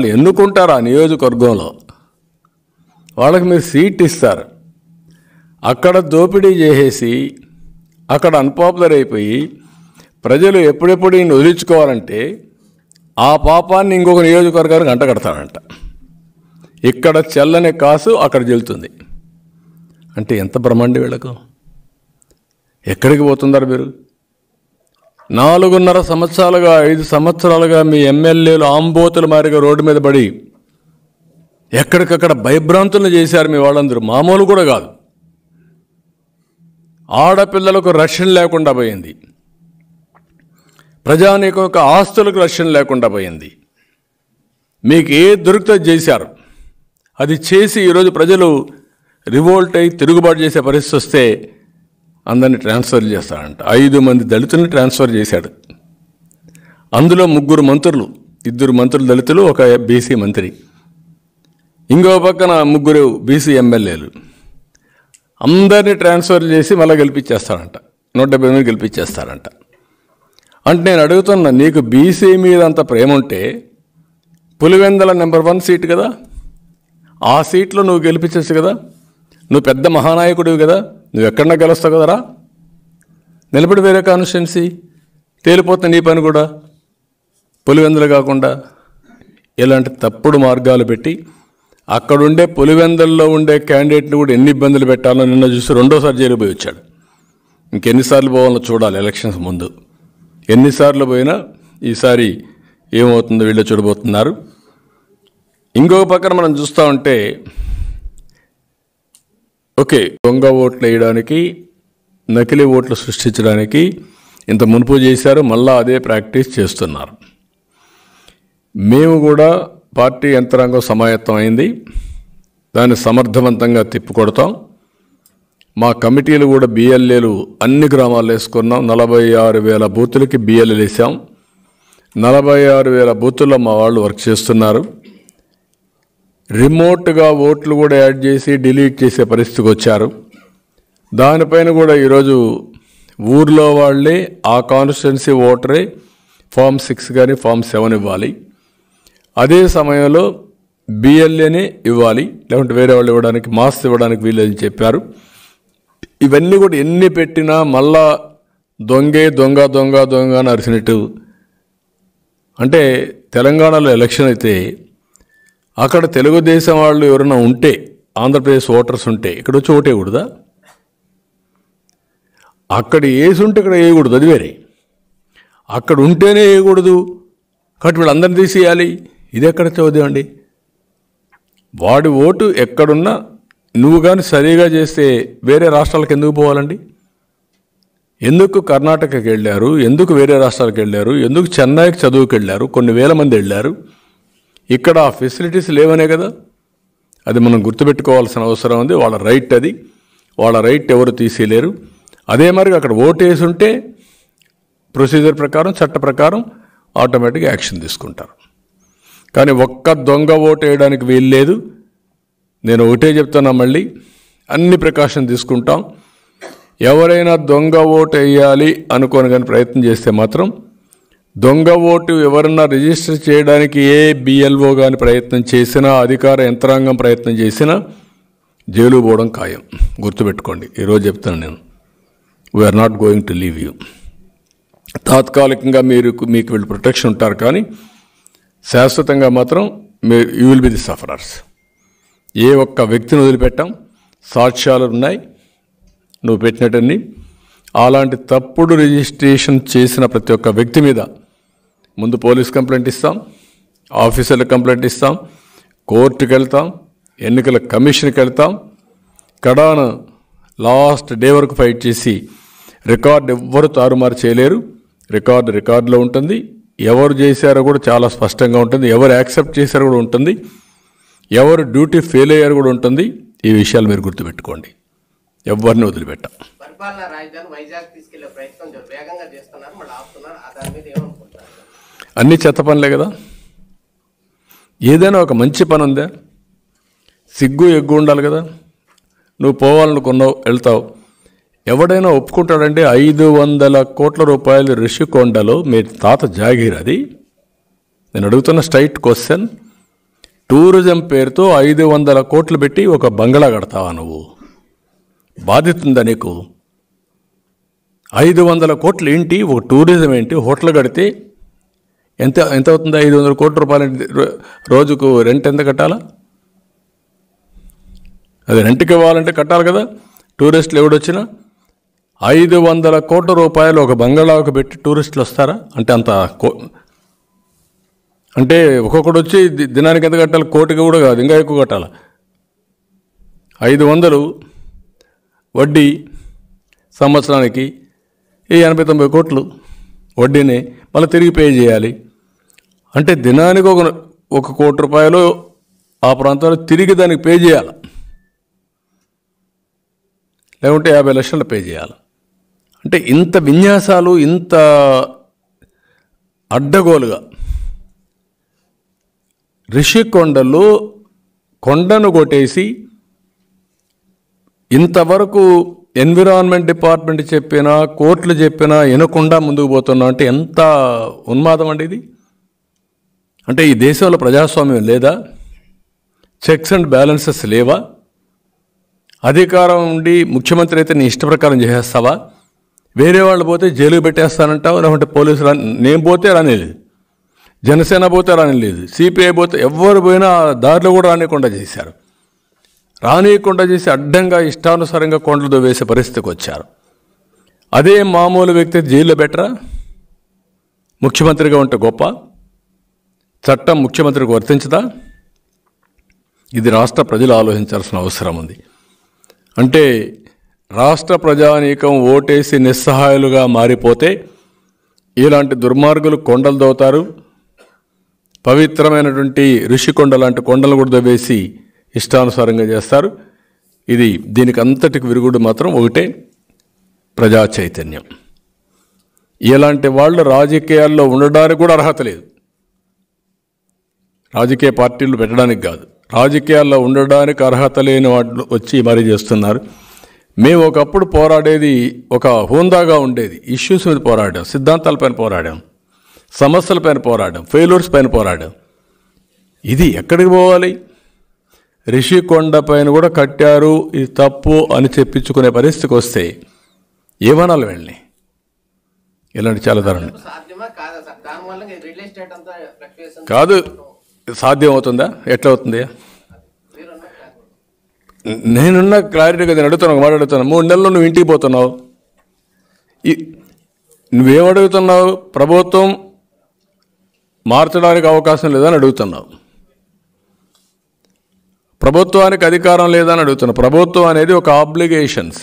ఎన్నుకుంటారు ఆ నియోజకవర్గంలో, వాళ్ళకి మీరు సీట్ ఇస్తారు. అక్కడ దోపిడీ చేసేసి అక్కడ అన్పాపులర్ అయిపోయి ప్రజలు ఎప్పుడెప్పుడు ఈయన వదిలించుకోవాలంటే ఆ పాపాన్ని ఇంకొక నియోజకవర్గానికి అంటగడతాడంట. ఇక్కడ చెల్లని కాసు అక్కడ చెల్లుతుంది అంటే ఎంత బ్రహ్మాండి వీళ్ళకు. ఎక్కడికి పోతున్నారు మీరు? 4.5 సంవత్సరాలుగా 5 సంవత్సరాలుగా మీ ఎమ్మెల్యేలు ఆంబోతుల మారిగా రోడ్డు మీద పడి ఎక్కడికక్కడ భయభ్రాంతులను చేశారు మీ వాళ్ళందరూ. మామూలు కూడా కాదు. ఆడపిల్లలకు రక్షణ లేకుండా పోయింది, ప్రజానీకం యొక్క ఆస్తులకు రక్షణ లేకుండా పోయింది. మీకు ఏ దొరికితే చేశారు. అది చేసి ఈరోజు ప్రజలు రివోల్ట్ అయి తిరుగుబాటు చేసే పరిస్థితి వస్తే అందరినీ ట్రాన్స్ఫర్ చేస్తాడంట. 5 మంది దళితుల్ని ట్రాన్స్ఫర్ చేశాడు. అందులో 3 మంత్రులు, 2 మంత్రులు దళితులు, ఒక బీసీ మంత్రి, ఇంకో పక్కన 3 బీసీ ఎమ్మెల్యేలు. అందరినీ ట్రాన్స్ఫర్ చేసి మళ్ళీ గెలిపించేస్తాడంట. 170 గెలిపించేస్తాడంట. అంటే నేను అడుగుతున్నా, నీకు బీసీ మీద అంత ప్రేమ ఉంటే పులివెందల నెంబర్ 1 సీట్ కదా, ఆ సీట్లో నువ్వు గెలిపించచ్చు కదా. నువ్వు పెద్ద మహానాయకుడివి కదా, నువ్వు ఎక్కడన్నా గెలుస్తావు కదరా. నిలబడి వేరే కాన్స్టిట్యున్సీ తేలిపోతుంది నీ పని కూడా. పులివెందులు కాకుండా ఇలాంటి తప్పుడు మార్గాలు పెట్టి అక్కడుండే పులివెందుల్లో ఉండే క్యాండిడేట్ని కూడా ఎన్ని ఇబ్బందులు పెట్టాలో నిన్న చూసి 2వ జైలు పోయి వచ్చాడు. ఇంకెన్నిసార్లు పోవాలో చూడాలి. ఎలక్షన్స్ ముందు ఎన్నిసార్లు పోయినా ఈసారి ఏమవుతుందో వీళ్ళు చూడబోతున్నారు. ఇంకొక పక్కన మనం చూస్తూ ఉంటే ఓకే, దొంగ ఓట్లు వేయడానికి, నకిలీ ఓట్లు సృష్టించడానికి ఇంత మునుపు చేశారు, మళ్ళా అదే ప్రాక్టీస్ చేస్తున్నారు. మేము కూడా పార్టీ యంత్రాంగం సమాయత్తం అయింది, దాన్ని సమర్థవంతంగా తిప్పికొడతాం. మా కమిటీలు కూడా బిఎల్ఏలు అన్ని గ్రామాల్లో వేసుకున్నాం. 46,000 బూతులకి బిఎల్ఏలు వేసాం. 46,000 బూతుల్లో మా వాళ్ళు వర్క్ చేస్తున్నారు. రిమోట్గా ఓట్లు కూడా యాడ్ చేసి డిలీట్ చేసే పరిస్థితికి వచ్చారు. దానిపైన కూడా ఈరోజు ఊర్లో వాళ్ళే ఆ కాన్స్టిట్యున్సీ ఓటరే ఫామ్ 6 కానీ ఫామ్ 7 ఇవ్వాలి. అదే సమయంలో బిఎల్ఏనే ఇవ్వాలి, లేకుంటే వేరే వాళ్ళు ఇవ్వడానికి, మాస్ ఇవ్వడానికి వీళ్ళని చెప్పారు. ఇవన్నీ కూడా ఎన్ని పెట్టినా మళ్ళా దొంగే దొంగ దొంగ దొంగ అని అరిసినట్టు. అంటే తెలంగాణలో ఎలక్షన్ అయితే అక్కడ తెలుగుదేశం వాళ్ళు ఎవరైనా ఉంటే, ఆంధ్రప్రదేశ్ ఓటర్స్ ఉంటే ఇక్కడ వచ్చి ఓటేయకూడదా? అక్కడ వేసి ఉంటే ఇక్కడ వేయకూడదు, అది వేరే. అక్కడ ఉంటేనే వేయకూడదు కాబట్టి వీళ్ళందరినీ తీసేయాలి. ఇది ఎక్కడ చదువు అండి? వాడి ఓటు ఎక్కడున్నా నువ్వు కానీ సరిగా చేస్తే వేరే రాష్ట్రాలకు ఎందుకు పోవాలండి? ఎందుకు కర్ణాటకకి వెళ్ళారు, ఎందుకు వేరే రాష్ట్రాలకు వెళ్ళారు, ఎందుకు చెన్నైకి చదువుకు వెళ్ళారు, కొన్ని వేల మంది వెళ్ళారు. ఇక్కడ ఆ ఫెసిలిటీస్ లేవనే కదా. అది మనం గుర్తుపెట్టుకోవాల్సిన అవసరం ఉంది. వాళ్ళ రైట్ అది, వాళ్ళ రైట్ ఎవరు తీసేయలేరు. అదే మరి అక్కడ ఓటు వేసి ఉంటే ప్రొసీజర్ ప్రకారం, చట్ట ప్రకారం ఆటోమేటిక్గా యాక్షన్ తీసుకుంటారు. కానీ ఒక్క దొంగ ఓటు వేయడానికి వీలు లేదు. నేను ఒకటే చెప్తున్నా, మళ్ళీ అన్ని ప్రికాషన్ తీసుకుంటాం. ఎవరైనా దొంగ ఓటు వేయాలి అనుకోని కానీ ప్రయత్నం చేస్తే మాత్రం, దొంగ ఓటు ఎవరన్నా రిజిస్టర్ చేయడానికి ఏ బిఎల్ఓ కానీ ప్రయత్నం చేసినా, అధికార యంత్రాంగం ప్రయత్నం చేసినా జైలు పోవడం ఖాయం. గుర్తుపెట్టుకోండి, ఈరోజు చెప్తాను నేను, we are not going to leave you. తాత్కాలికంగా మీకు వీళ్ళు ప్రొటెక్షన్ ఉంటారు, కానీ శాశ్వతంగా మాత్రం you will be the sufferers. ఏ ఒక్క వ్యక్తిని వదిలిపెట్టాం. సాక్ష్యాలు ఉన్నాయి నువ్వు పెట్టినట్టన్ని. అలాంటి తప్పుడు రిజిస్ట్రేషన్ చేసిన ప్రతి ఒక్క వ్యక్తి మీద ముందు పోలీస్ కంప్లైంట్ ఇస్తాం, ఆఫీసర్లకు కంప్లైంట్ ఇస్తాం, కోర్టుకు వెళ్తాం, ఎన్నికల కమిషన్కి వెళ్తాం. కడాన లాస్ట్ డే వరకు ఫైట్ చేసి రికార్డు ఎవ్వరు తారుమారు చేయలేరు. రికార్డులో ఉంటుంది. ఎవరు చేశారో కూడా చాలా స్పష్టంగా ఉంటుంది. ఎవరు యాక్సెప్ట్ చేశారో కూడా ఉంటుంది. ఎవరు డ్యూటీ ఫెయిల్ అయ్యారు కూడా ఉంటుంది. ఈ విషయాలు మీరు గుర్తుపెట్టుకోండి. ఎవరిని వదిలిపెట్టాం. అన్ని చెత్త పనులే కదా. ఏదైనా ఒక మంచి పని ఉందా? సిగ్గు ఎగ్గు ఉండాలి కదా. నువ్వు పోవాలనుకున్నావు, వెళ్తావు. ఎవడైనా ఒప్పుకుంటాడంటే 500 కోట్ల రూపాయలు రిషికొండలో మీ తాత జాగీర్. అది నేను అడుగుతున్న స్ట్రైట్ క్వశ్చన్. టూరిజం పేరుతో 500 కోట్లు పెట్టి ఒక బంగ్లా కడతావా నువ్వు? బాధ్యత ఉందా నీకు? 500 కోట్లు ఏంటి? ఒక టూరిజం ఏంటి? హోటల్ కడితే ఎంత అవుతుంది? 500 కోట్ల రూపాయలు రోజుకు రెంట్ ఎంత కట్టాలా? అది రెంట్కి ఇవ్వాలంటే కట్టాలి కదా. టూరిస్టులు ఎవడొచ్చినా 500 కోట్ల రూపాయలు ఒక బంగ్లాకు పెట్టి టూరిస్టులు వస్తారా? అంటే అంటే ఒక్కొక్కడు వచ్చి దినానికి ఎంత కట్టాలి? కోటికి కూడా కాదు, ఇంకా ఎక్కువ కట్టాలి. 500 వడ్డీ సంవత్సరానికి 80-90 కోట్లు వడ్డీనే మళ్ళీ తిరిగి పే చేయాలి. అంటే దినానికి ఒక కోటి రూపాయలు ఆ ప్రాంతంలో తిరిగి దానికి పే చేయాలి, లేకుంటే 50 లక్షలు పే చేయాలి. అంటే ఇంత విన్యాసాలు, ఇంత అడ్డగోలుగా రిషికొండలో కొండను కొట్టేసి ఇంతవరకు ఎన్విరాన్మెంట్ డిపార్ట్మెంట్ చెప్పినా, కోర్టులు చెప్పినా వినకుండా ముందుకు పోతున్నాం అంటే ఎంత ఉన్మాదం అండి ఇది. అంటే ఈ దేశంలో ప్రజాస్వామ్యం లేదా? చెక్స్ అండ్ బ్యాలెన్సెస్ లేవా? అధికారం ఉండి ముఖ్యమంత్రి అయితే నీ ఇష్ట ప్రకారం చేసేస్తావా? వేరే వాళ్ళు పోతే జైలుకి పెట్టేస్తానంటావు, లేకుంటే పోలీసులు నేను పోతే రానిలేదు, జనసేన పోతే రానిలేదు, సిపిఐ పోతే ఎవరు పోయినా దారిలో కూడా రానియకుండా చేశారు. రానియకుండా చేసి అడ్డంగా ఇష్టానుసారంగా కొండలు వేసే పరిస్థితికి వచ్చారు. అదే మామూలు వ్యక్తి జైల్లో పెట్టరా? ముఖ్యమంత్రిగా ఉంటే గొప్ప? చట్టం ముఖ్యమంత్రికి వర్తించదా? ఇది రాష్ట్ర ప్రజలు ఆలోచించాల్సిన అవసరం ఉంది. అంటే రాష్ట్ర ప్రజానీకం ఓటేసి నిస్సహాయులుగా మారిపోతే ఇలాంటి దుర్మార్గులు కొండలు దవ్వుతారు. పవిత్రమైనటువంటి ఋషికొండ లాంటి కొండలు కూడా దవ్వేసి ఇష్టానుసారంగా చేస్తారు. దీనికి అంతటికి విరుగుడు మాత్రం ఒకటే, ప్రజా చైతన్యం. ఇలాంటి వాళ్ళు రాజకీయాల్లో ఉండడానికి కూడా అర్హత లేదు. రాజకీయ పార్టీలు పెట్టడానికి కాదు, రాజకీయాల్లో ఉండడానికి అర్హత లేని వాళ్ళు వచ్చి మరీ చేస్తున్నారు. మేము ఒకప్పుడు పోరాడేది ఒక హోందాగా ఉండేది. ఇష్యూస్ మీద పోరాడాం, సిద్ధాంతాలపైన పోరాడాం, సమస్యలపైన పోరాడాం, ఫెయిల్యూర్స్ పైన పోరాడాం. ఇది ఎక్కడికి పోవాలి? రిషికొండ పైన కూడా కట్టారు, ఇది తప్పు అని చెప్పించుకునే పరిస్థితికి వస్తే ఏమనాలి వెళ్ళి? ఇలాంటి చాలా దారుణం. కాదు, సాధ్యం అవుతుందా? ఎట్లా అవుతుంది? నేనున్న క్లారిటీగా నేను అడుగుతున్నాను, మాట అడుగుతున్నాను. 3 నెలల్లో నువ్వు ఇంటికి పోతున్నావు, నువ్వేమడుగుతున్నావు? ప్రభుత్వం మార్చడానికి అవకాశం లేదని అడుగుతున్నావు, ప్రభుత్వానికి అధికారం లేదని అడుగుతున్నావు. ప్రభుత్వం అనేది ఒక ఆబ్లిగేషన్స్,